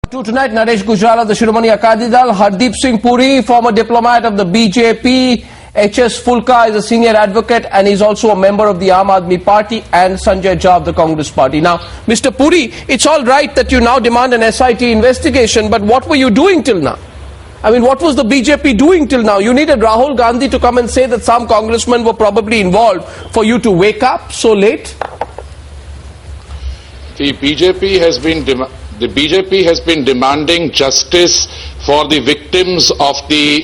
Tonight, Naresh Gujrala, the Shiromani Akali Dal, Hardeep Singh Puri, former diplomat of the BJP, HS Phoolka is a senior advocate and he's also a member of the Aam Aadmi Party, and Sanjay Jha of the Congress Party. Now, Mr. Puri, it's all right that you now demand an SIT investigation, but what were you doing till now? I mean, what was the BJP doing till now? You needed Rahul Gandhi to come and say that some congressmen were probably involved for you to wake up so late? The BJP has been demanding justice for the victims of the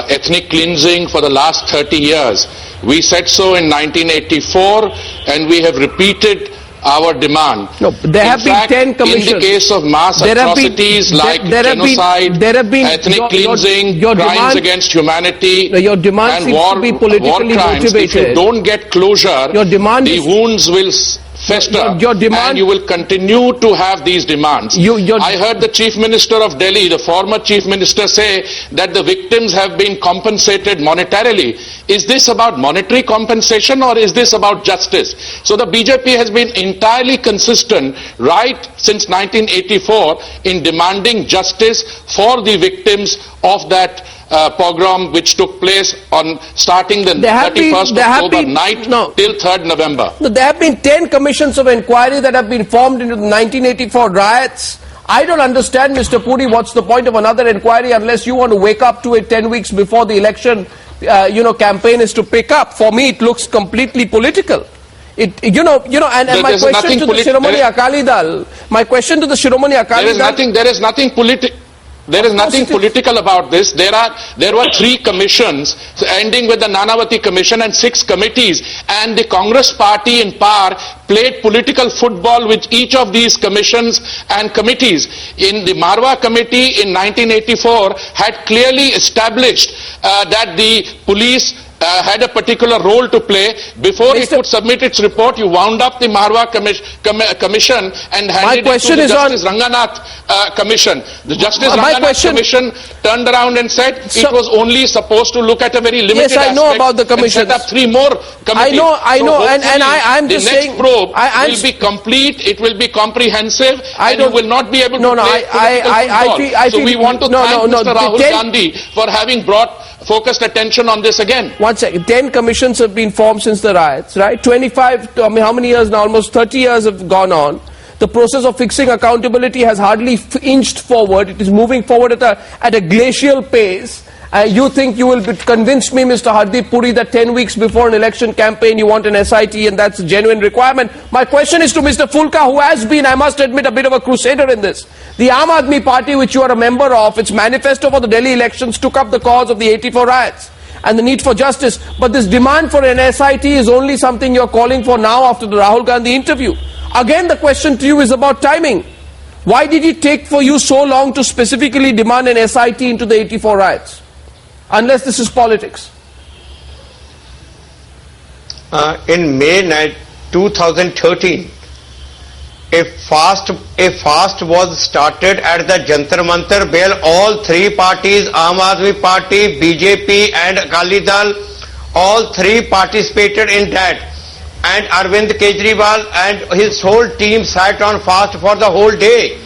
ethnic cleansing for the last 30 years. We said so in 1984 and we have repeated our demand. No, there have been 10 commissions. In the case of mass atrocities like genocide, ethnic cleansing, crimes against humanity, your demand and seems to be politically war crimes, motivated. if you don't get closure, the wounds will fester, and you will continue to have these demands. I heard the Chief Minister of Delhi, the former Chief Minister, say that the victims have been compensated monetarily. Is this about monetary compensation or is this about justice? So the BJP has been entirely consistent right since 1984 in demanding justice for the victims of that pogrom which took place on starting the 31st October night till 3rd November. No, there have been 10 commissions of inquiry that have been formed into the 1984 riots. I don't understand, Mr. Puri, what's the point of another inquiry unless you want to wake up to it 10 weeks before the election, campaign is to pick up. For me, it looks completely political. And my question to the Shiromani Akali Dal, There is nothing political about this. There were 3 commissions, ending with the Nanavati Commission, and 6 committees, and the Congress Party in power played political football with each of these commissions and committees. In the Marwa Committee in 1984 had clearly established that the police had a particular role to play. Before it could submit its report, you wound up the Marwa Commission and handed it to the Justice Ranganath Commission. The Justice Ranganath Commission turned around and said it was only supposed to look at a very limited aspect. Yes, I know about the commission. Set up 3 more committees. I know, and I'm just saying. The next probe will be complete, it will be comprehensive, and you will not be able to play political football. So we want to thank Mr. Rahul Gandhi for having brought focused attention on this again. One second. 10 commissions have been formed since the riots, right? 25, how many years now? Almost 30 years have gone on. The process of fixing accountability has hardly inched forward. It is moving forward at a glacial pace. You think you will convince me, Mr. Hardeep Puri, that 10 weeks before an election campaign you want an SIT and that's a genuine requirement? My question is to Mr. Phoolka, who has been, I must admit, a bit of a crusader in this. The Aam Aadmi Party, which you are a member of, its manifesto for the Delhi elections took up the cause of the 84 riots and the need for justice. But this demand for an SIT is only something you're calling for now after the Rahul Gandhi interview. Again, the question to you is about timing. Why did it take for you so long to specifically demand an SIT into the 84 riots? Unless this is politics. In May 2013, a fast was started at the Jantar Mantar where all 3 parties, Aam Aadmi Party, BJP and Akali Dal, all 3 participated in that. And Arvind Kejriwal and his whole team sat on fast for the whole day.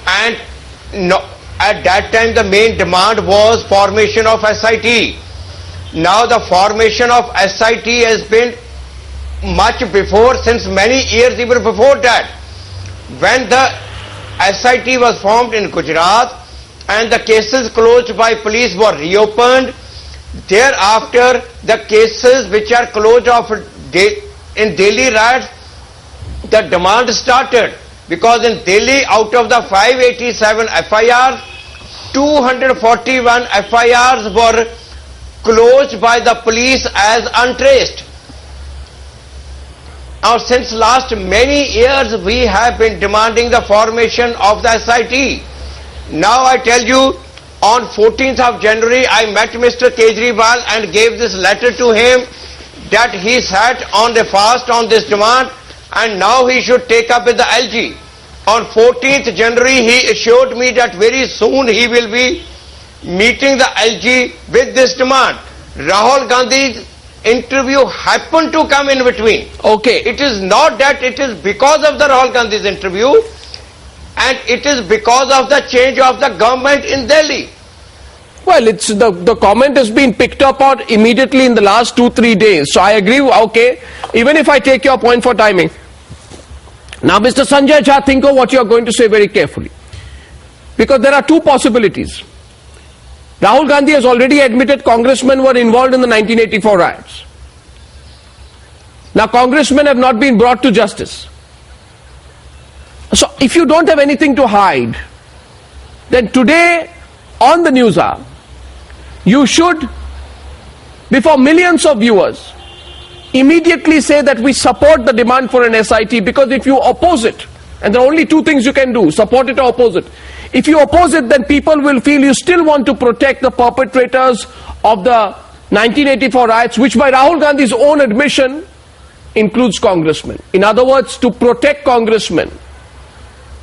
And at that time the main demand was formation of SIT. Now the formation of SIT has been much before, since many years even before that. When the SIT was formed in Gujarat and the cases closed by police were reopened, thereafter the cases which are closed in Delhi riots, the demand started. Because in Delhi, out of the 587 FIRs, 241 FIRs were closed by the police as untraced. Now, since last many years, we have been demanding the formation of the SIT. Now, I tell you, on 14th of January, I met Mr. Kejriwal and gave this letter to him that he sat on the fast on this demand and now he should take up with the LG. On 14th January, he assured me that very soon he will be meeting the LG with this demand. Rahul Gandhi's interview happened to come in between. Okay. It is not that it is because of the Rahul Gandhi's interview. And it is because of the change of the government in Delhi. Well, it's the comment has been picked up on immediately in the last 2-3 days. So I agree, okay, even if I take your point for timing. Now, Mr. Sanjay Jha, think of what you are going to say very carefully. Because there are two possibilities. Rahul Gandhi has already admitted congressmen were involved in the 1984 riots. Now, congressmen have not been brought to justice. So, if you don't have anything to hide, then today on the news hour, you should, before millions of viewers, immediately say that we support the demand for an SIT, because if you oppose it, and there are only two things you can do, support it or oppose it. If you oppose it, then people will feel you still want to protect the perpetrators of the 1984 riots, which by Rahul Gandhi's own admission includes congressmen. In other words, to protect congressmen,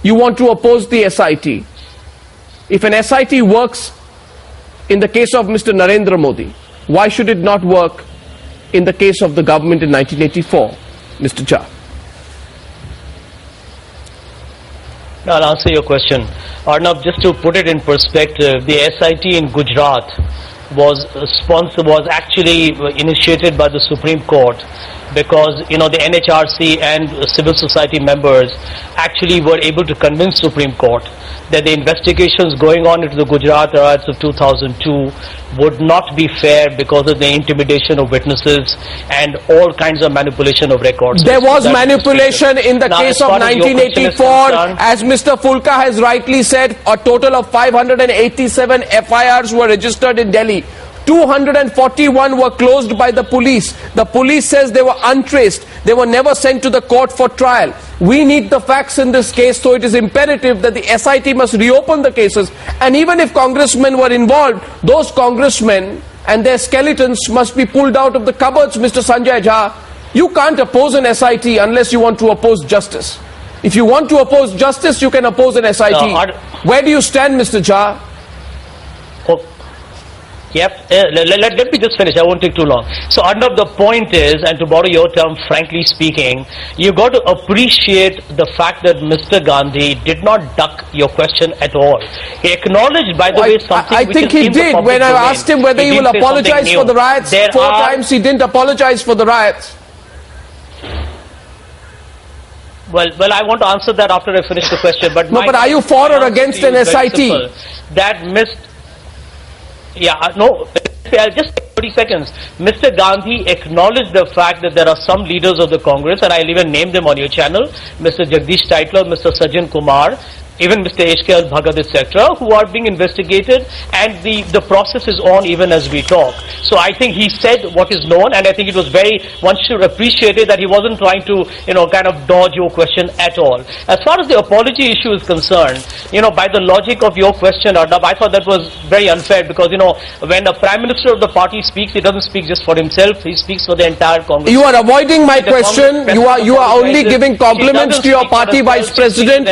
you want to oppose the SIT. If an SIT works in the case of Mr. Narendra Modi, why should it not work in the case of the government in 1984, Mr. Jha? I'll answer your question. Arnab, just to put it in perspective, the SIT in Gujarat was actually initiated by the Supreme Court, because the NHRC and civil society members actually were able to convince Supreme Court that the investigations going on into the Gujarat riots of 2002 would not be fair because of the intimidation of witnesses and all kinds of manipulation of records. There was manipulation in the case of 1984, as Mr. Phoolka has rightly said. A total of 587 FIRs were registered in Delhi. 241 were closed by the police. The police says they were untraced. They were never sent to the court for trial. We need the facts in this case, so it is imperative that the SIT must reopen the cases. And even if congressmen were involved, those congressmen and their skeletons must be pulled out of the cupboards, Mr. Sanjay Jha. You can't oppose an SIT unless you want to oppose justice. If you want to oppose justice, you can oppose an SIT. Where do you stand, Mr. Jha? Yep, let me just finish, I won't take too long. So Arnab, the point is, and to borrow your term, frankly speaking, you got to appreciate the fact that Mr. Gandhi did not duck your question at all. He acknowledged, by the way, something I think he did. When I asked him whether he will apologize for the riots, 4 times he didn't apologize for the riots. Well, I want to answer that after I finish the question. But no, but are you for or against an SIT? That missed. Yeah, no, I'll just take 30 seconds. Mr. Gandhi acknowledged the fact that there are some leaders of the Congress, and I'll even name them on your channel, Mr. Jagdish Titler, Mr. Sajjan Kumar, even Mr. HKL Bhagat, etc., who are being investigated, and the process is on even as we talk. So I think he said what is known, and I think it was one should appreciate it that he wasn't trying to, kind of dodge your question at all. As far as the apology issue is concerned, by the logic of your question, Arnab, I thought that was very unfair, because, when a Prime Minister of the party speaks, he doesn't speak just for himself, he speaks for the entire Congress. You are avoiding my question. You are only giving compliments to your party Vice President.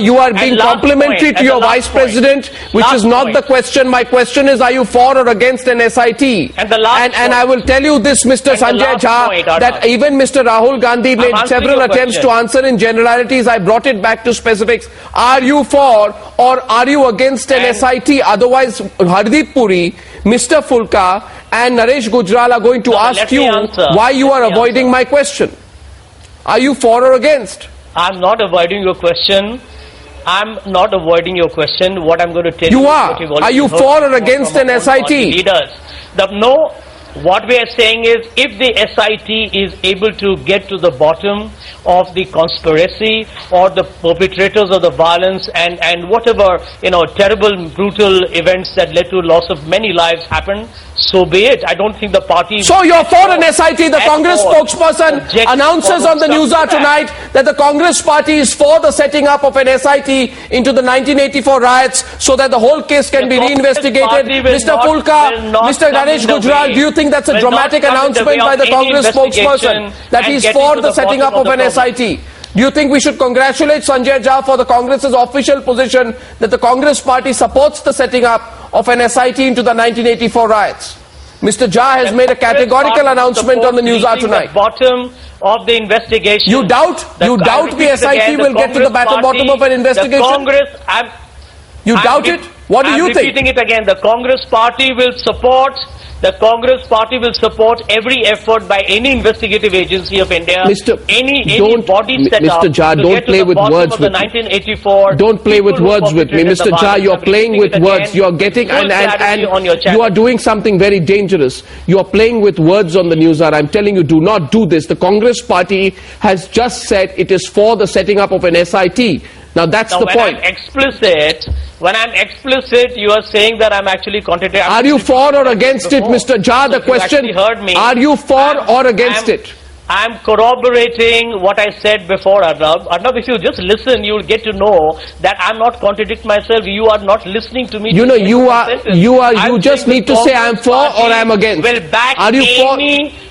You are being complimentary to your Vice President, which is not the question. My question is, are you for or against an SIT? And I will tell you this, Mr. Sanjay Jha, that even Mr. Rahul Gandhi made several attempts to answer in generalities. I brought it back to specifics. Are you for or are you against an SIT? Otherwise, Hardeep Puri, Mr. Phoolka and Naresh Gujral are going to ask you why you are avoiding my question. Are you for or against? I'm not avoiding your question. I'm not avoiding your question. What I'm going to tell you is, are you for or against an SIT? Leaders. No, what we are saying is, if the SIT is able to get to the bottom of the conspiracy or the perpetrators of the violence and whatever, terrible, brutal events that led to loss of many lives happened, so be it. I don't think the party... So you're for an SIT. The Congress spokesperson announces on the news hour tonight that the Congress party is for the setting up of an SIT into the 1984 riots so that the whole case can be reinvestigated. Mr. Phoolka, Mr. Naresh Gujral, do you think that's a dramatic announcement by the Congress spokesperson that he's for the setting up of an SIT? Do you think we should congratulate Sanjay Jha for the Congress's official position that the Congress party supports the setting up of an SIT into the 1984 riots? Mr. Jha has made a categorical announcement on the News Hour tonight. The bottom of the investigation. You doubt the SIT will get to the bottom of an investigation? The Congress, you doubt it? What do you think? I'm repeating it again. The Congress party will support every effort by any investigative agency of India, any body set up Mr. Jha, don't play with words with me. 1984. Don't play with words with me, Mr. Jha. You're playing with words. You're getting and you are doing something very dangerous. You are playing with words on the News Hour. I'm telling you, do not do this. The Congress party has just said it is for the setting up of an SIT. Now that's the point. When I'm explicit, you are saying that I'm actually contradicting. Are you for or against it, Mr. Jha? The question, are you for or against it? I'm corroborating what I said before, Arnab. Arnab, if you just listen, you'll get to know that I'm not contradicting myself. You are not listening to me. You know, you just need to say I'm for or I'm against.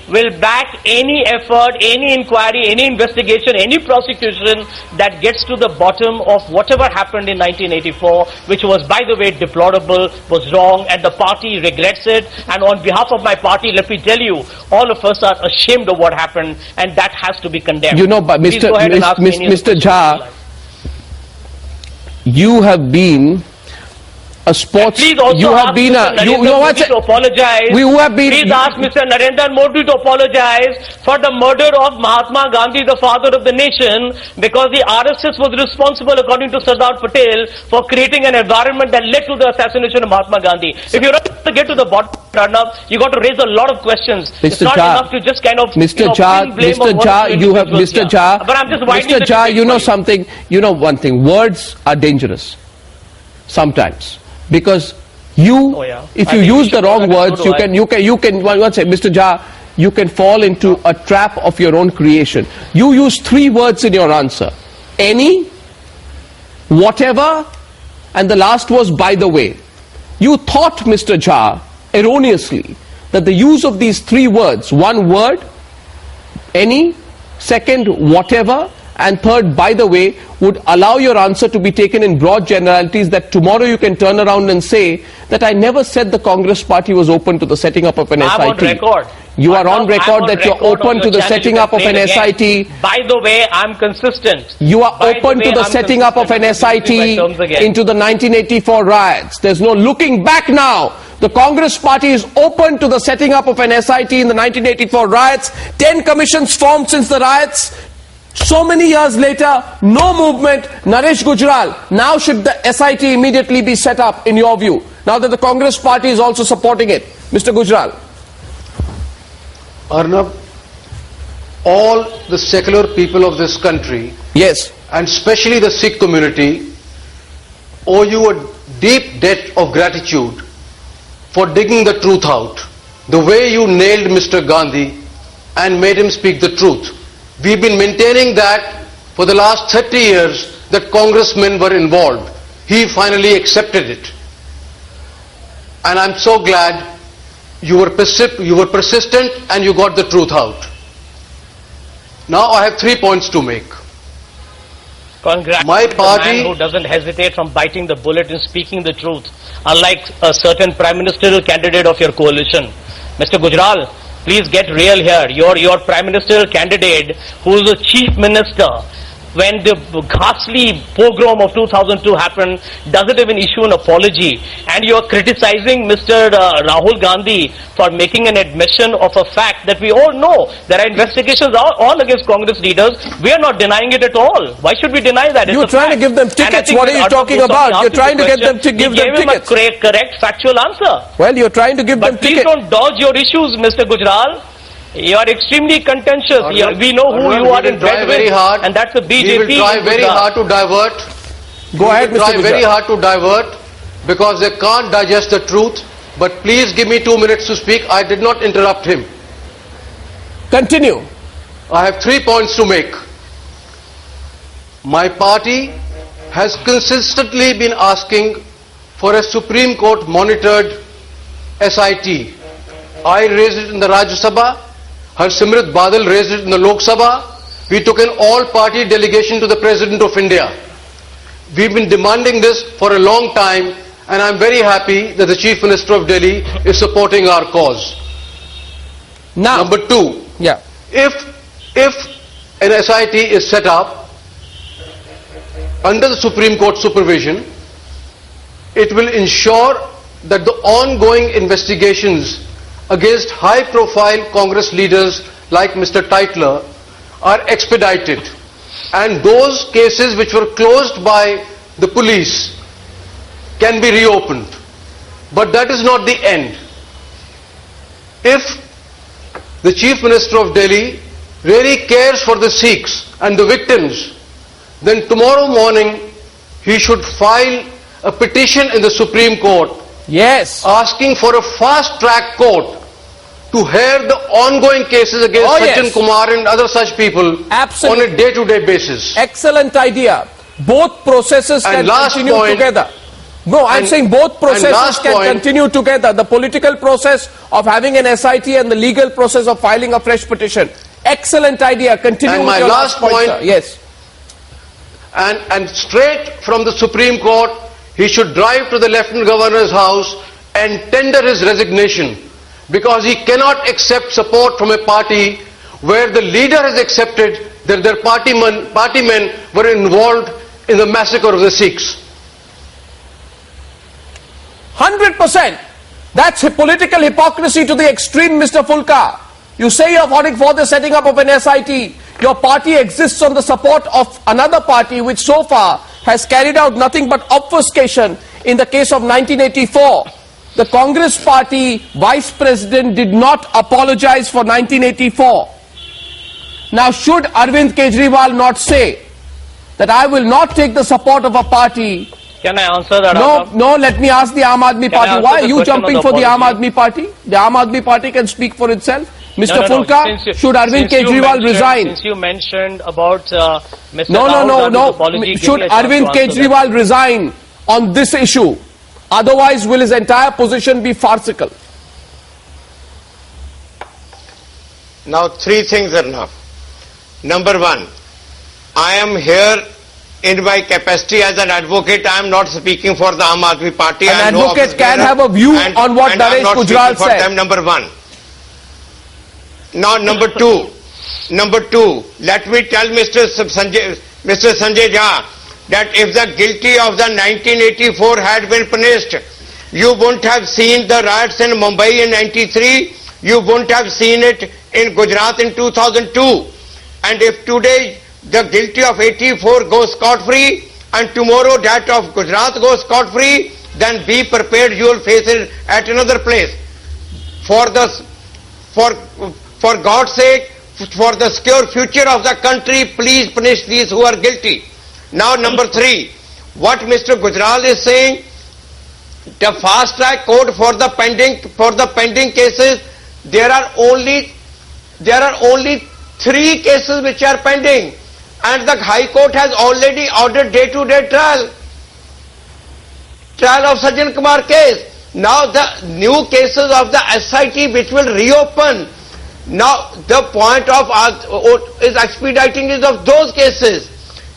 Will back any effort, any inquiry, any investigation, any prosecution that gets to the bottom of whatever happened in 1984, which was, by the way, deplorable, was wrong, and the party regrets it. And on behalf of my party, let me tell you, all of us are ashamed of what happened, and that has to be condemned. You know, but Mr. Jha, you have been a sports. Please also you have ask been Mr. Narendra Modi to apologize. Please ask Mr. Narendra Modi to apologize for the murder of Mahatma Gandhi, the father of the nation, because the RSS was responsible, according to Sardar Patel, for creating an environment that led to the assassination of Mahatma Gandhi. If you want to get to the bottom, you got to raise a lot of questions. It's not enough to just kind of Mr. Jha, you have Mr. Jha. But I'm just Mr. Jha, you know something. You know one thing. Words are dangerous sometimes. Because if you use the wrong words, you can, Mr. Jha, you can fall into a trap of your own creation. You use 3 words in your answer. Any, whatever, and the last was by the way. You thought, Mr. Jha, erroneously, that the use of these 3 words, 1 word, any, second, whatever, and third, by the way, would allow your answer to be taken in broad generalities, that tomorrow you can turn around and say that I never said the Congress party was open to the setting up of an SIT. I'm on record. You are on record that you're open to the setting up of an SIT. By the way, I'm consistent. You are open to the setting up of an SIT into the 1984 riots. There's no looking back now. The Congress party is open to the setting up of an SIT in the 1984 riots. 10 commissions formed since the riots. So many years later, no movement. Naresh Gujral, now should the SIT immediately be set up in your view, now that the Congress party is also supporting it? Mr. Gujral. Arnab, all the secular people of this country, yes, and especially the Sikh community, owe you a deep debt of gratitude for digging the truth out. The way you nailed Mr. Gandhi and made him speak the truth. We've been maintaining that for the last 30 years that congressmen were involved. He finally accepted it. And I'm so glad you were persistent and you got the truth out. Now I have 3 points to make. Congratulations, my party, the man who doesn't hesitate from biting the bullet and speaking the truth, unlike a certain prime ministerial candidate of your coalition. Mr. Gujral, please get real here. Your prime ministerial candidate, who is the chief minister, when the ghastly pogrom of 2002 happened, doesn't even issue an apology. And you are criticizing Mr. Rahul Gandhi for making an admission of a fact that we all know. There are investigations all against Congress leaders. We are not denying it at all. Why should we deny that? You're trying to give them tickets. What are you talking about? You're trying to get them to give them tickets. Him a correct factual answer. Well, you're trying to give them tickets. But please don't dodge your issues, Mr. Gujral. You are extremely contentious. We know who you are in bed with, and that's the BJP. We will try very hard to divert. Go ahead, Mr. We will try very hard to divert because they can't digest the truth. But please give me 2 minutes to speak. I did not interrupt him. Continue. I have 3 points to make. My party has consistently been asking for a Supreme Court monitored SIT. I raised it in the Rajya Sabha. Harsimrat Badal raised it in the Lok Sabha. We took an all-party delegation to the President of India. We've been demanding this for a long time, and I'm very happy that the Chief Minister of Delhi is supporting our cause. Now, Number two, yeah. if an SIT is set up under the Supreme Court supervision, it will ensure that the ongoing investigations against high-profile Congress leaders like Mr. Titler are expedited, and those cases which were closed by the police can be reopened. But that is not the end. If the Chief Minister of Delhi really cares for the Sikhs and the victims, then tomorrow morning he should file a petition in the Supreme Court, Yes. asking for a fast-track court to hear the ongoing cases against Oh, Sajjan yes. Kumar and other such people Absolutely. on a day-to-day basis. Excellent idea. Both processes And can last continue point- together. No, I'm and- saying both and processes last can point- continue together. The political process of having an SIT and the legal process of filing a fresh petition. Excellent idea. Continue And with my your last point, point- sir. Yes. And straight from the Supreme Court, he should drive to the Lieutenant Governor's house and tender his resignation, because he cannot accept support from a party where the leader has accepted that their party men were involved in the massacre of the Sikhs. 100%. That's political hypocrisy to the extreme, Mr. Phoolka. You say you're voting for the setting up of an SIT. Your party exists on the support of another party which so far has carried out nothing but obfuscation. In the case of 1984, the Congress party vice president did not apologize for 1984. Now, should Arvind Kejriwal not say that I will not take the support of a party? Can I answer that? No, Arnab? no, let me ask the Aam Aadmi Can I Party. answer Why the are you question jumping on for the the Aam apology? Aadmi Party? The Aam Aadmi Party can speak for itself. Mr. No, Phoolka, since you- should Arvind since you Kejriwal mentioned- resign? Since you mentioned about Mr. No, Rahul Gandhi's no. apology, give Should me a chance to Arvind answer that. Kejriwal resign on this issue? Otherwise, will his entire position be farcical? Now, three things are enough. Number one, I am here in my capacity as an advocate. I am not speaking for the Aam Aadmi Party. An I am no advocate office can bearer, have a view on what and I am Naresh not Gujral speaking for said. them, number one. Now, number two, let me tell Mr. Sanjay Jha that if the guilty of the 1984 had been punished, you wouldn't have seen the riots in Mumbai in 93, you wouldn't have seen it in Gujarat in 2002. And if today the guilty of 84 goes scot-free and tomorrow that of Gujarat goes scot-free, then be prepared, you will face it at another place. For God's sake, for the secure future of the country, please punish these who are guilty. Now, number three, what Mr. Gujral is saying, the fast track code for the pending cases, there are only 3 cases which are pending, and the High Court has already ordered day-to-day trial of Sajjan Kumar case. Now the new cases of the SIT which will reopen. Now the point of is expediting is of those cases.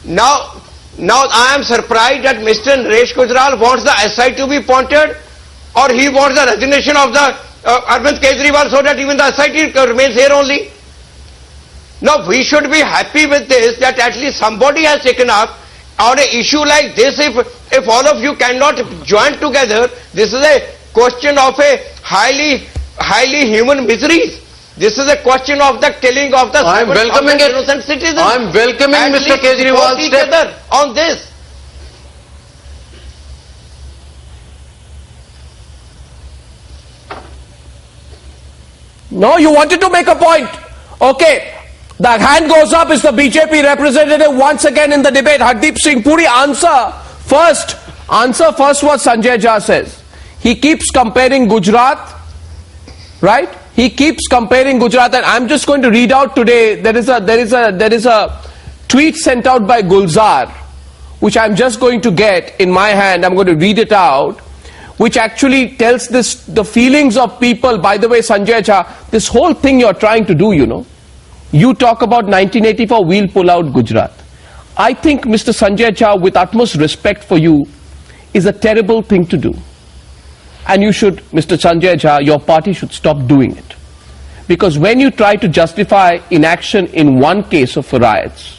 Now I am surprised that Mr. Naresh Gujral wants the SIT to be appointed, or he wants the resignation of the Arvind Kejriwal so that even the SIT remains here only. Now we should be happy with this, that at least somebody has taken up on an issue like this. If all of you cannot join together, this is a question of a highly human miseries. This is a question of the killing of the I am welcoming it. innocent citizens. I am welcoming At Mr. least Kejriwal's support each step. other on this. No, you wanted to make a point. Okay. The hand goes up is the BJP representative once again in the debate. Hardeep Singh Puri, answer first what Sanjay Jha says. He keeps comparing Gujarat, right? He keeps comparing Gujarat, and I'm just going to read out today. There is a tweet sent out by Gulzar, which I'm just going to get in my hand. I'm going to read it out, which actually tells the feelings of people. By the way, Sanjay Jha, this whole thing you're trying to do, you talk about 1984, we'll pull out Gujarat. I think, Mr. Sanjay Jha, with utmost respect for you, is a terrible thing to do. And you should, Mr. Sanjay Jha, your party should stop doing it. Because when you try to justify inaction in one case of riots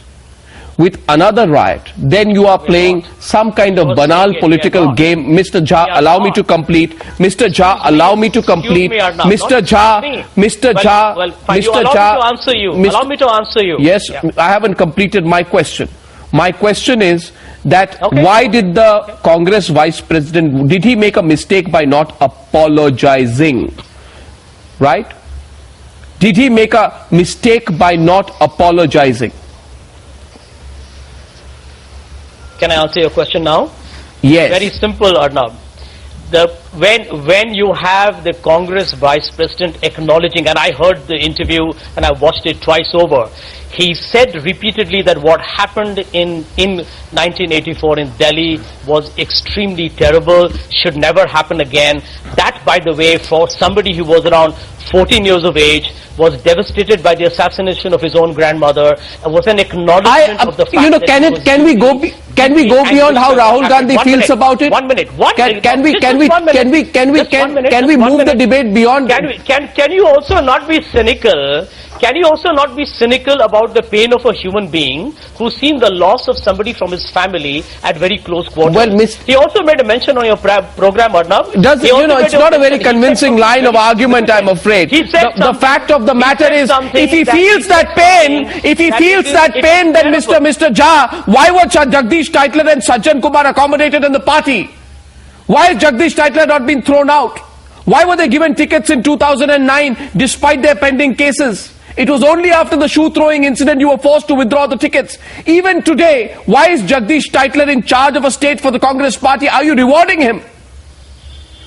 with another riot, then you are playing some kind of banal political game. Mr. Jha, allow me to complete. Mr. Jha, allow me to complete. Mr. Jha, Mr. Jha, Mr. Jha. Allow me to answer you. Yes, I haven't completed my question. My question is that why did the Congress Vice President, did he make a mistake by not apologizing? Right? Did he make a mistake by not apologizing? Can I answer your question now? Yes. Very simple, Arnab. When you have the Congress Vice President acknowledging, and I heard the interview and I watched it twice over, he said repeatedly that what happened in 1984 in Delhi was extremely terrible, should never happen again. That, by the way, for somebody who was around 14 years of age, was devastated by the assassination of his own grandmother, and was an acknowledgement of the fact that can we go beyond how Rahul Gandhi feels about it? 1 minute. Can we move the debate beyond? Can you also not be cynical? Can you also not be cynical about the pain of a human being who's seen the loss of somebody from his family at very close quarters? Well, he also made a mention on your program, Arnab. It's not a very convincing line of argument, I'm afraid. The fact of the matter is, if he feels that pain, then Mr. Jha, why were Jagdish Titler and Sajjan Kumar accommodated in the party? Why has Jagdish Titler not been thrown out? Why were they given tickets in 2009 despite their pending cases? It was only after the shoe throwing incident you were forced to withdraw the tickets. Even today, why is Jagdish Titler in charge of a state for the Congress party? Are you rewarding him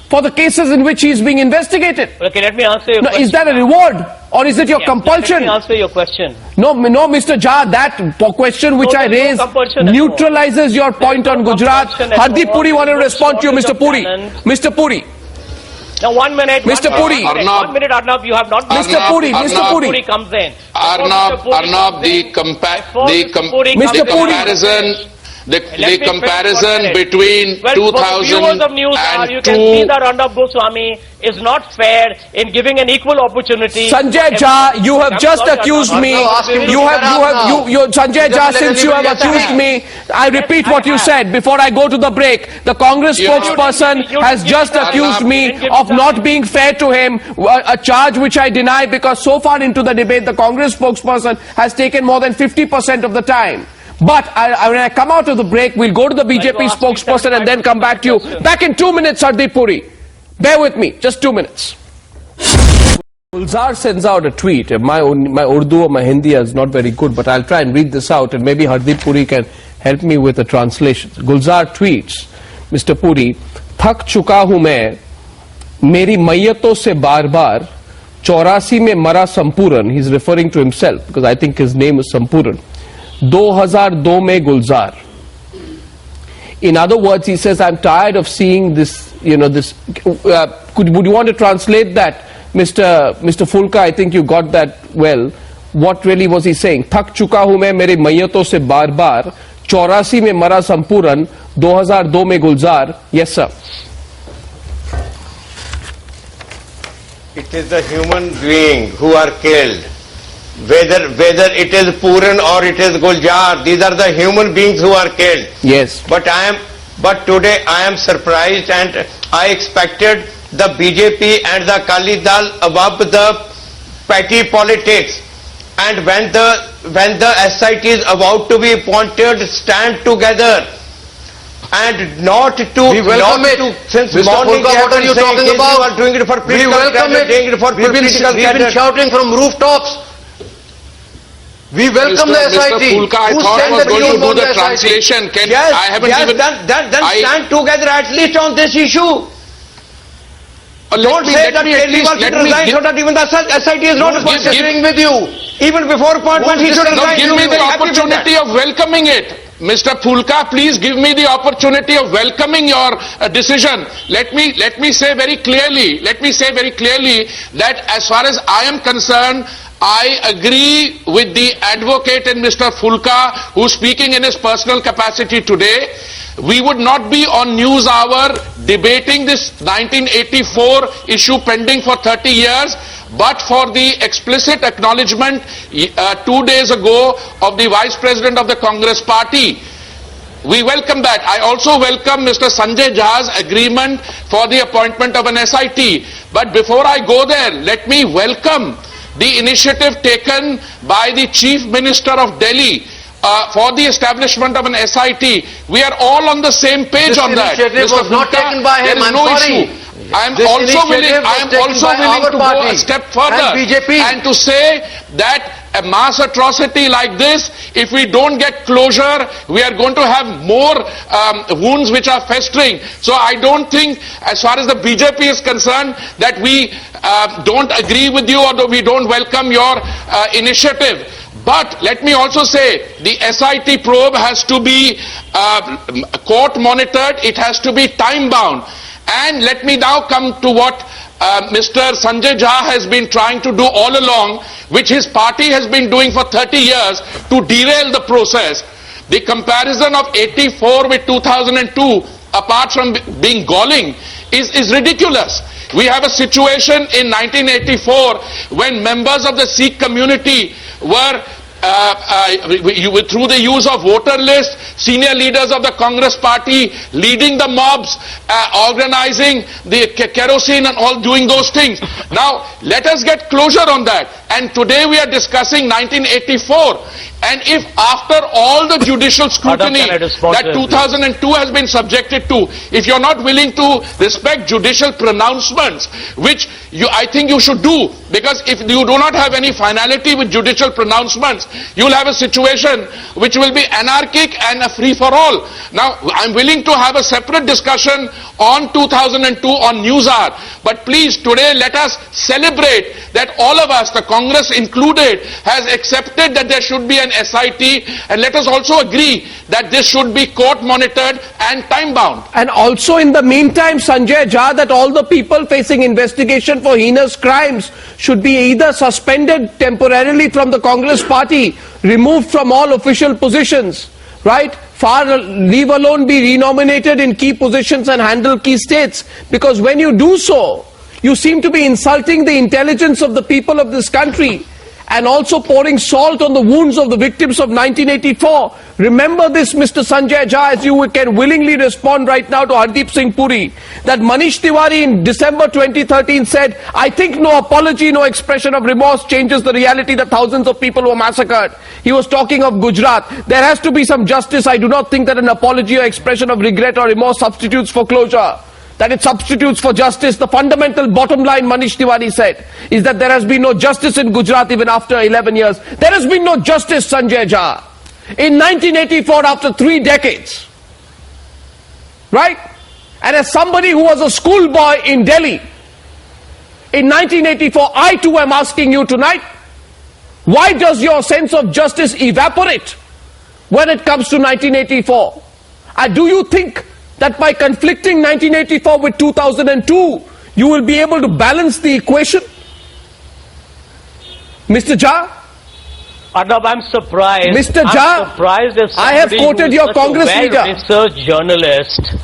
for the cases in which he is being investigated? Okay, let me answer your question. Is that a reward or is it your compulsion? Let me answer your question. No, Mr. Jha, that question which I raised neutralizes your point on Gujarat. Hardeep Puri wanted to respond to you, Mr. Puri. Mr. Puri. Now 1 minute. Mr. Puri. 1 minute, Arnab, you have not... Mr. Puri. Mr. Puri comes in. Arnab, the comparison between 2000 of news and you can see that Arnab Goswami is not fair in giving an equal opportunity. Sanjay Jha, you have just accused me. Sanjay Jha, since you have accused me, I repeat what you said before I go to the break. The Congress spokesperson has just accused me of not being fair to him, a charge which I deny because so far into the debate, the Congress spokesperson has taken more than 50% of the time. But when I come out of the break, we'll go to the BJP spokesperson and then come back to you. Back in 2 minutes, Hardeep Puri. Bear with me, just 2 minutes. Gulzar sends out a tweet. My Urdu or my Hindi is not very good, but I'll try and read this out and maybe Hardeep Puri can help me with the translation. Gulzar tweets, Mr. Puri, थक चुका हूं मैं मेरी मैयतों से बार बार 84 में मरा संपूर्ण. He's referring to himself because I think his name is Sampuran. 2002 mein Gulzar. In other words, he says, I'm tired of seeing this, would you want to translate that, Mr. Phoolka? I think you got that well. What really was he saying? Thak chuka hu main mere mayyaton se bar bar, 84 mein mara sampuran, 2002 mein Gulzar. Yes, sir. It is the human being who are killed. Whether it is Puran or it is Gulzar, these are the human beings who are killed. Yes. But today I am surprised, and I expected the BJP and the Akali Dal above the petty politics. And when the SIT is about to be appointed, stand together. And not to... We welcome it. Since Mr. morning Phoolka, what are you talking about? Doing it for We welcome it. We've been shouting from rooftops. We welcome the SIT. Mr. Phoolka, I thought I was going to do the translation. Then stand together at least on this issue. Don't say that Kejriwal should resign so that even the SIT is not disagreeing with you. Even before appointment he should resign. Give me the opportunity of welcoming it. Mr. Phoolka, please give me the opportunity of welcoming your decision. Let me say very clearly that as far as I am concerned, I agree with the advocate and Mr. Phoolka, who's speaking in his personal capacity today. we would not be on News Hour debating this 1984 issue pending for 30 years, but for the explicit acknowledgement 2 days ago of the Vice President of the Congress Party. We welcome that. I also welcome Mr. Sanjay Jha's agreement for the appointment of an SIT. But before I go there, let me welcome the initiative taken by the Chief Minister of Delhi for the establishment of an SIT. We are all on the same page on that. This initiative was not Phoolka, taken by him. there is I'm no sorry. issue. I am This also willing initiative was taken by our to go party a step further and BJP. and to say that a mass atrocity like this, if we don't get closure, we are going to have more wounds which are festering. So I don't think, as far as the BJP is concerned, that we don't agree with you or we don't welcome your initiative. But let me also say, the SIT probe has to be court monitored, it has to be time bound. And let me now come to what Mr. Sanjay Jha has been trying to do all along, which his party has been doing for 30 years to derail the process. The comparison of 84 with 2002, apart from being galling, is ridiculous. We have a situation in 1984 when members of the Sikh community were through the use of voter lists, senior leaders of the Congress party leading the mobs, organizing the kerosene and all, doing those things. Now, let us get closure on that. And today we are discussing 1984. And if after all the judicial scrutiny that 2002 has been subjected to, if you're not willing to respect judicial pronouncements, which I think you should do, because if you do not have any finality with judicial pronouncements, you'll have a situation which will be anarchic and a free-for-all. Now, I'm willing to have a separate discussion on 2002 on News Hour, but please, today let us celebrate that all of us, the Congress included, has accepted that there should be an SIT, and let us also agree that this should be court monitored and time bound. And also in the meantime, Sanjay Jha, that all the people facing investigation for heinous crimes should be either suspended temporarily from the Congress party, removed from all official positions, right? Leave alone be renominated in key positions and handle key states. Because when you do so, you seem to be insulting the intelligence of the people of this country and also pouring salt on the wounds of the victims of 1984. Remember this, Mr. Sanjay Jha, as you can willingly respond right now to Hardeep Singh Puri, that Manish Tiwari in December 2013 said, I think no apology, no expression of remorse changes the reality that thousands of people were massacred. He was talking of Gujarat. There has to be some justice. I do not think that an apology or expression of regret or remorse substitutes for closure, that it substitutes for justice. The fundamental bottom line, Manish Tiwari said, is that there has been no justice in Gujarat even after 11 years. There has been no justice, Sanjay Jha. In 1984, after 3 decades, right? And as somebody who was a schoolboy in Delhi, in 1984, I too am asking you tonight, why does your sense of justice evaporate when it comes to 1984? And do you think that by conflicting 1984 with 2002, you will be able to balance the equation? Mr. Jha? Arnab, I'm surprised. Mr. Jha, I'm surprised if I have somebody quoted who is your such Congress a leader. well-researched journalist.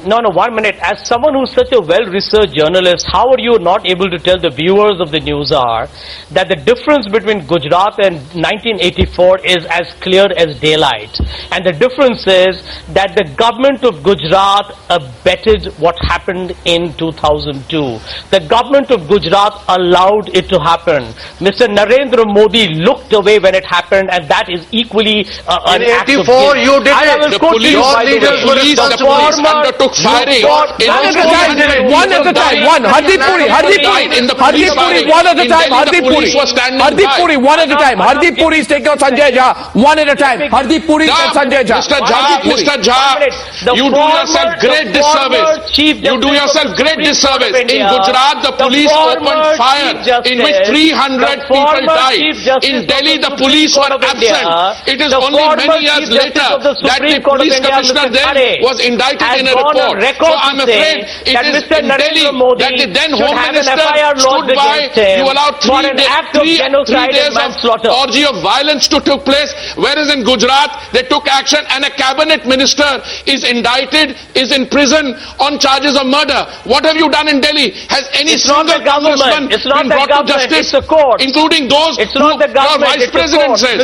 No, 1 minute. As someone who's such a well-researched journalist, how are you not able to tell the viewers of the News Hour that the difference between Gujarat and 1984 is as clear as daylight? And the difference is that the government of Gujarat abetted what happened in 2002. The government of Gujarat allowed it to happen. Mr. Narendra Modi looked away when it happened, and that is equally an act of 84, guilt. you did I it. will The quote police, you, by the way. the police undertook firing. One at a time, one. Hardeep Puri, one at a time. Hardeep Puri, one at a time. Hardeep Puri is taking out Sanjay Jha, one at a time. Hardeep Puri and Sanjay Jha. Mr. Jha, you do yourself great disservice. You do yourself great disservice. In Gujarat, the police opened fire in which 300 people died. In Delhi, the police were absent. It is only many years later that the police commissioner then was indicted in a report. court. record So I'm to say afraid it that is Mr. in Delhi Narendra Modi that the then should Home have an Minister FIR stood lodged by. against him You allowed for an act of genocide and manslaughter. orgy of violence to took place, whereas in Gujarat they took action and a cabinet minister is indicted, is in prison on charges of murder. What have you done in Delhi? Has any It's not single the government. congressman It's not been the brought to government. justice, It's the court. including those It's who not the your government, vice it's the president court. says?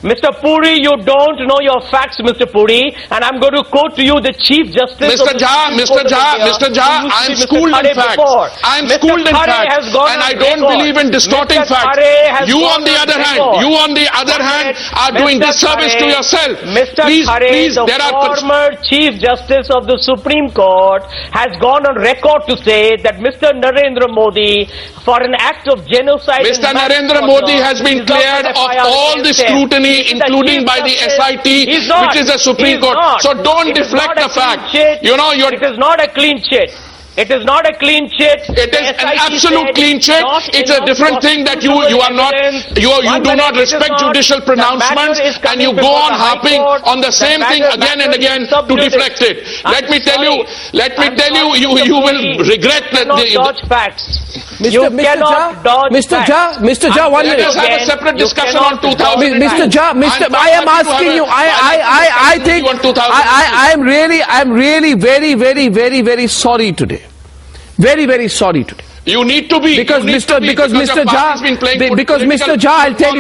Mr. Puri, you don't know your facts, Mr. Puri, and I'm going to quote to you the Chief Justice Mr. of the Jha, Supreme Court of India, Mr. Jha, who used to I am be Mr. schooled in Khare facts. before. I am Mr. schooled in Khare facts, has gone and on I don't record. believe in distorting Mr. facts. Khare has You gone on the other hand, record. you on the other hand are doing Mr. disservice to Khare, yourself. Mr. Khare, Please, the there are former Chief Justice of the Supreme Court, has gone on record to say that Mr. Narendra Modi, for an act of genocide Mr. and Narendra manslaughter, Modi has been deserves cleared an of FIR all the against him. scrutiny, He is the including Chief by the Justice. SIT, He's not. which is the Supreme He's Court. not. So don't It is deflect not a the fact. clean chit. You know, It is not a clean chit. It is not a clean chit. It is The an SIT absolute said clean chit. not It's a enough different thing that you are not, evidence. you One do not minute, it is respect not. judicial The pronouncements matter is and you coming go before on the High harping Court. on the same thing again and again to deflect it. Let me tell you, you will regret that. Dodge facts. Mr. You Mr. cannot Jha, dodge Mr. facts. Jha, Mr. Jha, one Let minute. us have a separate You discussion cannot on 2000. Mr. Jha, I am asking you, I think, I'm really very sorry today. Very sorry today. You need to be. Because Mr. Jha, I'll tell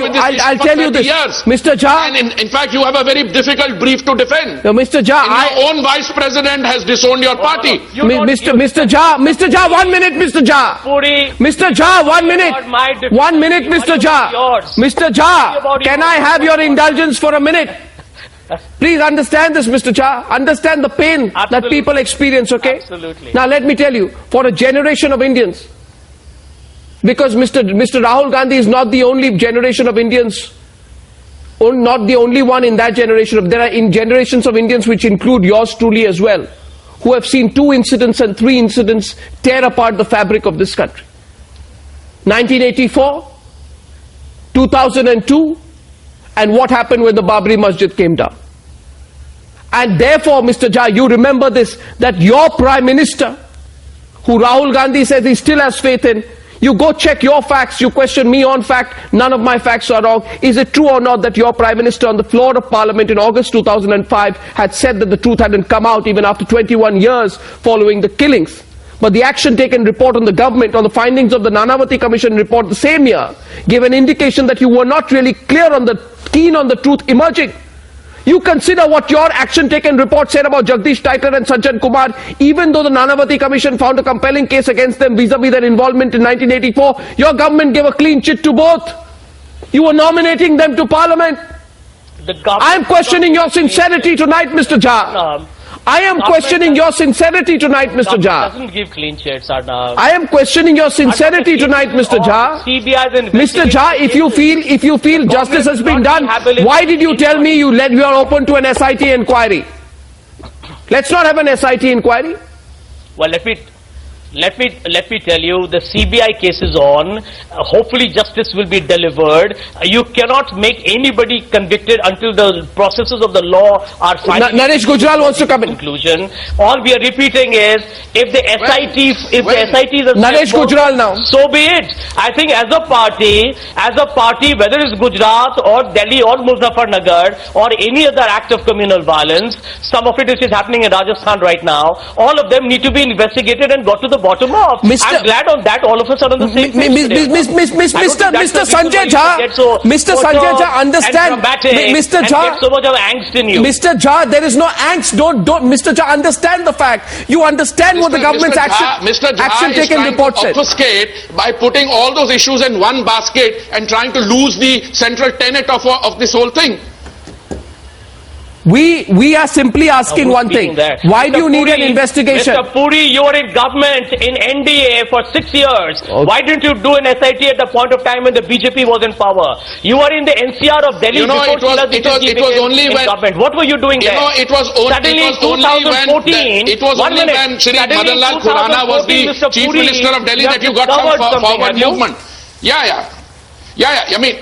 you this. Mr. Jha, And in fact, you have a very difficult brief to defend. no, Mr. Jha, Your own vice president has disowned your party. Mr. Jha, 1 minute, Mr. Jha. Puri, Mr. Jha, 1 minute. about my defense. 1 minute, Mr. What about Jha. yours? Mr. Jha, can I have your indulgence for a minute? Please understand this, Mr. Jha. Understand the pain that Absolutely. people experience, okay? Absolutely. Now let me tell you, for a generation of Indians, because Mr. Rahul Gandhi is not the only generation of Indians, or not the only one in that generation. There are generations of Indians which include yours truly as well, who have seen 2 incidents and 3 incidents tear apart the fabric of this country. 1984, 2002, and what happened when the Babri Masjid came down. And therefore, Mr. Jha, you remember this, that your Prime Minister, who Rahul Gandhi says he still has faith in, you go check your facts, you question me on fact, none of my facts are wrong. Is it true or not that your Prime Minister on the floor of Parliament in August 2005 had said that the truth hadn't come out even after 21 years following the killings? But the action taken report on the government, on the findings of the Nanavati Commission report the same year, gave an indication that you were not really keen on the truth emerging. You consider what your action taken report said about Jagdish Titor and Sajjan Kumar, even though the Nanavati Commission found a compelling case against them vis-a-vis their involvement in 1984, your government gave a clean chit to both. You were nominating them to Parliament. I am questioning your sincerity tonight, Mr. Jha. I am questioning your sincerity tonight, Mr. Jha. Doesn't give clean chits, Arnav. I am questioning your sincerity tonight, Mr. Jha. Mr. Jha, if you feel justice has been done, why did you tell me you are open to an SIT inquiry? Let's not have an SIT inquiry. Well, let me tell you, the CBI case is on. Hopefully justice will be delivered. You cannot make anybody convicted until the processes of the law are finally Naresh Gujral wants to come in. conclusion. All we are repeating is, if the SIT is a Naresh Gujral now. so be it. I think as a party, whether it's Gujarat or Delhi or Muzaffarnagar or any other act of communal violence, some of it which is happening in Rajasthan right now, all of them need to be investigated and got to the bottom of. I'm glad on that all of us are on the same page today. Mr. Sanjay Jha, understand. Mr. Jha, so much of angst in you. Mr. Jha, there is no angst. Don't. Mr. Jha, understand the fact. You understand what the government's action taken report said. Obfuscate by putting all those issues in one basket and trying to lose the central tenet of this whole thing. We are simply asking one thing. Why do you need an investigation? Mr. Puri, you were in government in NDA for 6 years. Why didn't you do an SIT at the point of time when the BJP was in power? You were in the NCR of Delhi before it was only when government. What were you doing there? It was only when Shri Madanlal Khurana was the Chief Minister of Delhi that you got some forward movement. Yeah. I mean,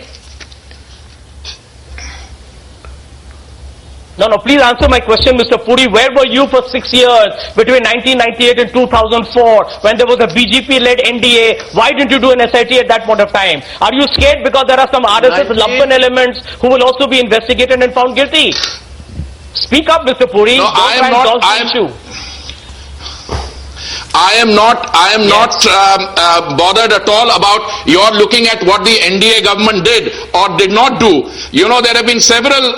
No, please answer my question, Mr. Puri. Where were you for 6 years between 1998 and 2004 when there was a BJP-led NDA? Why didn't you do an SIT at that point of time? Are you scared because there are some RSS lumpen elements who will also be investigated and found guilty? Speak up, Mr. Puri. No, I am not bothered at all about your looking at what the NDA government did or did not do. You know, there have been several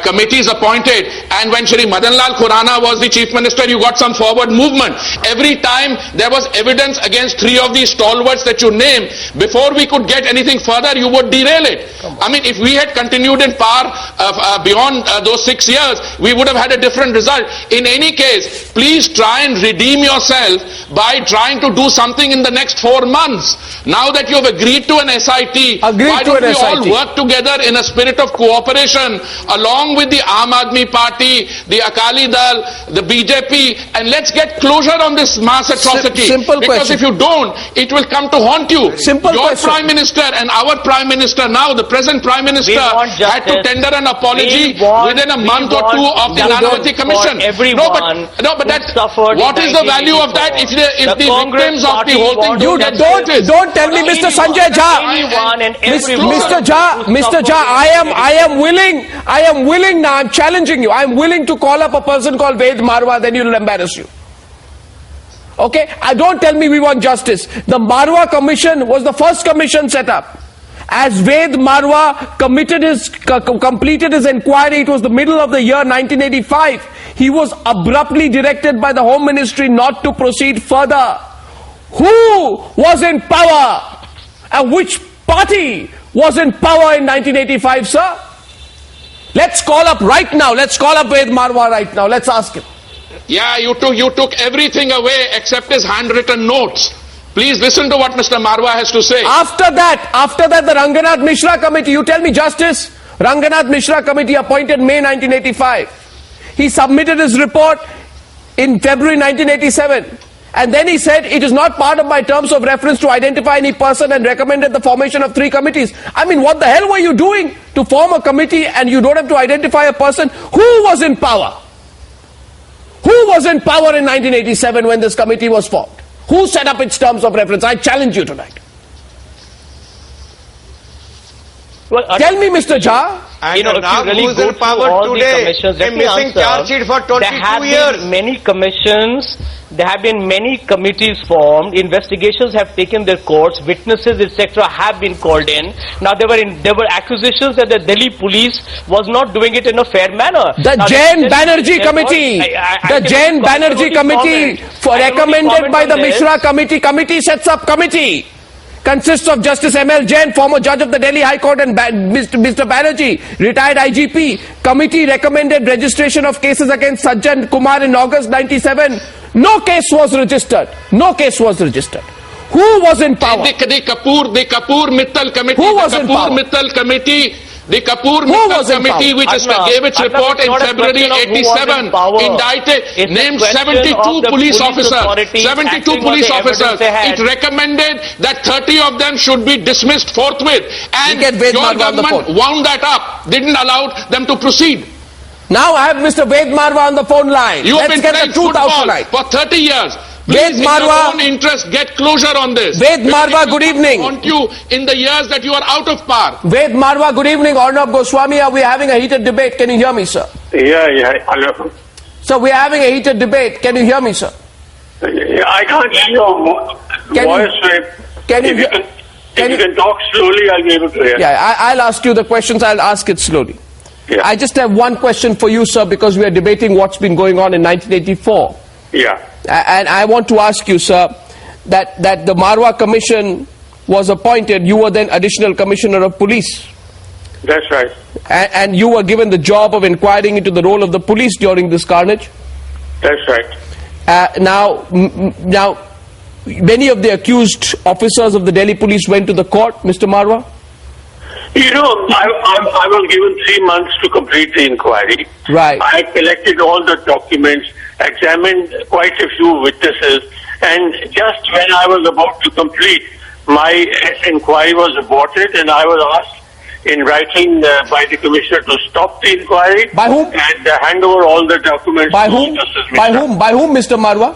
committees appointed, and when Shri Madan Lal Khurana was the chief minister, you got some forward movement. Every time there was evidence against three of these stalwarts that you named, before we could get anything further, you would derail it. I mean, if we had continued in power beyond those 6 years, we would have had a different result. In any case, please try and redeem yourself by trying to do something in the next 4 months. Now that you have agreed to an SIT, why don't we all work together in a spirit of cooperation along with the Aam Aadmi Party, the Akali Dal, the BJP, and let's get closure on this mass atrocity. Simple because question. if you don't, it will come to haunt you. Simple Your question. Prime Minister and our Prime Minister now, the present Prime Minister, had to tender an apology within a month or two of the Nanavati Commission. No, but that, what is the value of that if the victims of the whole thing Don't tell me, Mr. Sanjay Jha. Mr. Jha, I am willing now, I'm challenging you. I am willing to call up a person called Ved Marwa, then you'll embarrass you. Okay? Don't tell me we want justice. The Marwa Commission was the first commission set up. As Ved Marwa completed his inquiry, it was the middle of the year 1985. He was abruptly directed by the Home Ministry not to proceed further. Who was in power? And which party was in power in 1985, sir? Let's call up right now. Let's call up Ved Marwa right now. Let's ask him. Yeah, you took everything away except his handwritten notes. Please listen to what Mr. Marwa has to say. After that, the Ranganath Mishra Committee, you tell me justice, Ranganath Mishra Committee appointed May 1985. He submitted his report in February 1987. And then he said, it is not part of my terms of reference to identify any person, and recommended the formation of 3 committees. I mean, what the hell were you doing to form a committee and you don't have to identify a person? Who was in power? Who was in power in 1987 when this committee was formed? Who set up its terms of reference? I challenge you tonight. Well, tell me, Mr. Jha. And if now you really who's go in power through all today? the commissions, A let me missing answer. charge sheet for 22 There have years. been many commissions, there have been many committees formed, investigations have taken their course, witnesses, etc. have been called in. Now there were accusations that the Delhi police was not doing it in a fair manner. The Jain Banerjee Committee, the Jain Banerjee Committee, recommended by the Mishra Committee sets up committee. Consists of Justice M.L. Jain, former judge of the Delhi High Court, and Mr. Banerjee, retired IGP. Committee recommended registration of cases against Sajjan Kumar in August 97. No case was registered. No case was registered. Who was in power? The Kapoor Mittal Committee. Who was in power? The Kapoor Mittal Committee, which gave its report in February 87, indicted, named 72 police officers. 72 police officers. It recommended that 30 of them should be dismissed forthwith. And your government wound that up, didn't allow them to proceed. Now I have Mr. Ved Marwa on the phone line. You have Let's been get the playing truth out football tonight. for 30 years. Ved Please, in your Marwa, own interest, get closure on this. Ved Marwa, good evening. Want you in the years that you are out of power. Ved Marwa, good evening. Arnab Goswami, are we having a heated debate? Can you hear me, sir? Yeah. Hello. So we are having a heated debate. Can you hear me, sir? I can't hear your voice. If you can talk slowly, I'll be able to hear. Yeah, I'll ask you the questions. I'll ask it slowly. Yeah. I just have one question for you, sir, because we are debating what's been going on in 1984. Yeah. And I want to ask you, sir, that the Marwa Commission was appointed. You were then Additional Commissioner of Police. That's right. And you were given the job of inquiring into the role of the police during this carnage. That's right. Now, many of the accused officers of the Delhi police went to the court, Mr. Marwa. You know, I was given 3 months to complete the inquiry. Right. I collected all the documents, examined quite a few witnesses, and just when I was about to complete, my inquiry was aborted, and I was asked in writing by the Commissioner to stop the inquiry. By whom? And hand over all the documents By to whom? Justice By Mishra. whom? By whom, Mr. Marwa?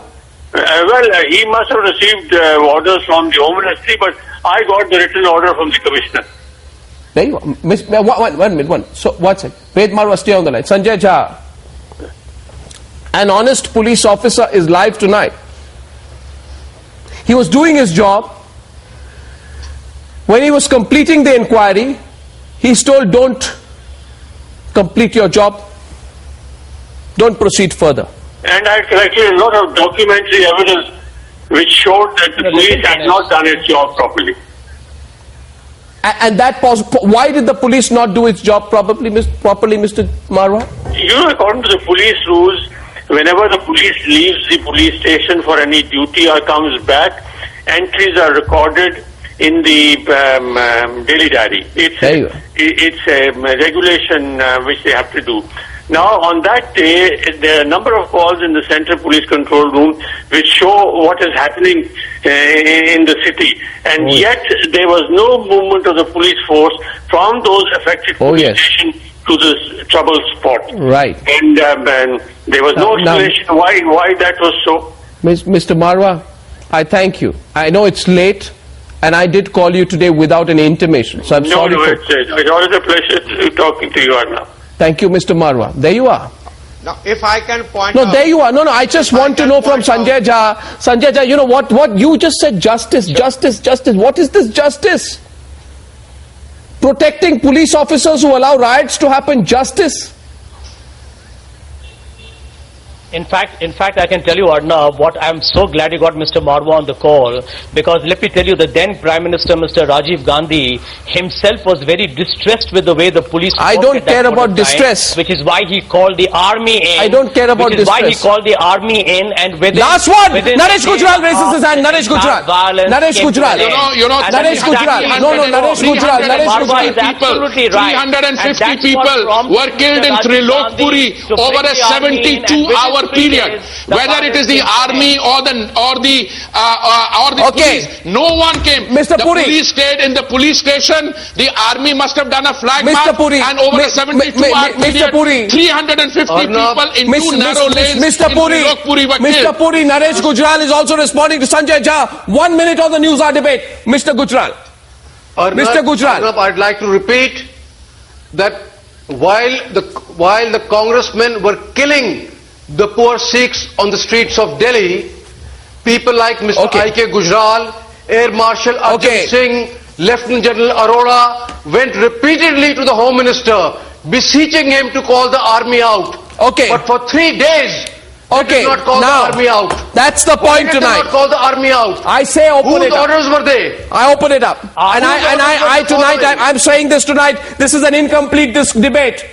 He must have received orders from the Home Ministry, but I got the written order from the Commissioner. There you are. One minute. So, one second. Ved Marwa, stay on the line. Sanjay Jha, an honest police officer, is live tonight. He was doing his job. When he was completing the inquiry, he's told, don't complete your job. Don't proceed further. And I collected a lot of documentary evidence which showed that the police had not done its job properly. And that why did the police not do its job properly, Mr. Marwa? You know, according to the police rules, whenever the police leaves the police station for any duty or comes back, entries are recorded in the daily diary. It's a regulation which they have to do. Now, on that day, there are a number of calls in the Central Police Control Room which show what is happening in the city. And yet, there was no movement of the police force from those affected police stations to this trouble spot. Right. And there was no explanation why that was so. Mr. Marwa, I thank you. I know it's late, and I did call you today without any intimation. So I'm sorry. It's always a pleasure talking to you, Arnav. Thank you, Mr. Marwa. There you are. Now, if I can point No, out... there you are. No, I just want to know from Sanjay Jha. Sanjay Jha, you know what you just said, justice. What is this justice? Protecting police officers who allow riots to happen, justice? In fact, I can tell you, Arnav, what I'm so glad you got Mr. Marwa on the call, because let me tell you, the then Prime Minister, Mr. Rajiv Gandhi, himself was very distressed with the way the police... I don't care about distress. Which is why he called the army in. I don't care about distress. Which is why he called the army in, and within... Last one! Naresh Gujral raises his hand. Naresh Gujral. Naresh Gujral. Naresh Gujral. Naresh Gujral. Naresh Gujral. 350 people were killed in Trilokpuri over a 72-hour period. Whether it is the army or the police, no one came. Mr. The Puri. police stayed in the police station. The army must have done a flag Mr. march, Puri. and over a 72-hour Mr. Puri. period, 350 people in two narrow lanes Mr. in Puri. Trilokpuri were Mr. killed. Puri, Naresh Gujral is also responding to Sanjay Jha. 1 minute on the news hour debate. Mr. Gujral. Mr. Gujral. I'd like to repeat that while the congressmen were killing the poor Sikhs on the streets of Delhi, people like Mr. I.K. Gujral, Air Marshal Arjun Singh, Lieutenant General Arora went repeatedly to the Home Minister, beseeching him to call the army out. But for 3 days, they did not call the army out. That's the point tonight. Did not call the army out. I say open it up. Whose orders were they? I open it up. I'm saying this tonight, this is an incomplete debate.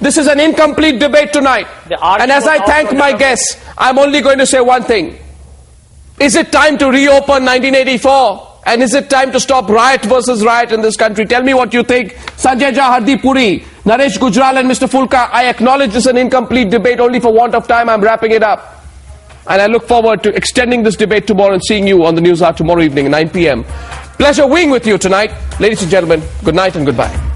This is an incomplete debate tonight. And as I thank my guests, I'm only going to say one thing. Is it time to reopen 1984? And is it time to stop riot versus riot in this country? Tell me what you think. Sanjay Jha, Hardeep Puri, Naresh Gujral and Mr. Phoolka, I acknowledge this is an incomplete debate. Only for want of time, I'm wrapping it up. And I look forward to extending this debate tomorrow and seeing you on the News Hour tomorrow evening at 9 p.m. Pleasure being with you tonight. Ladies and gentlemen, good night and goodbye.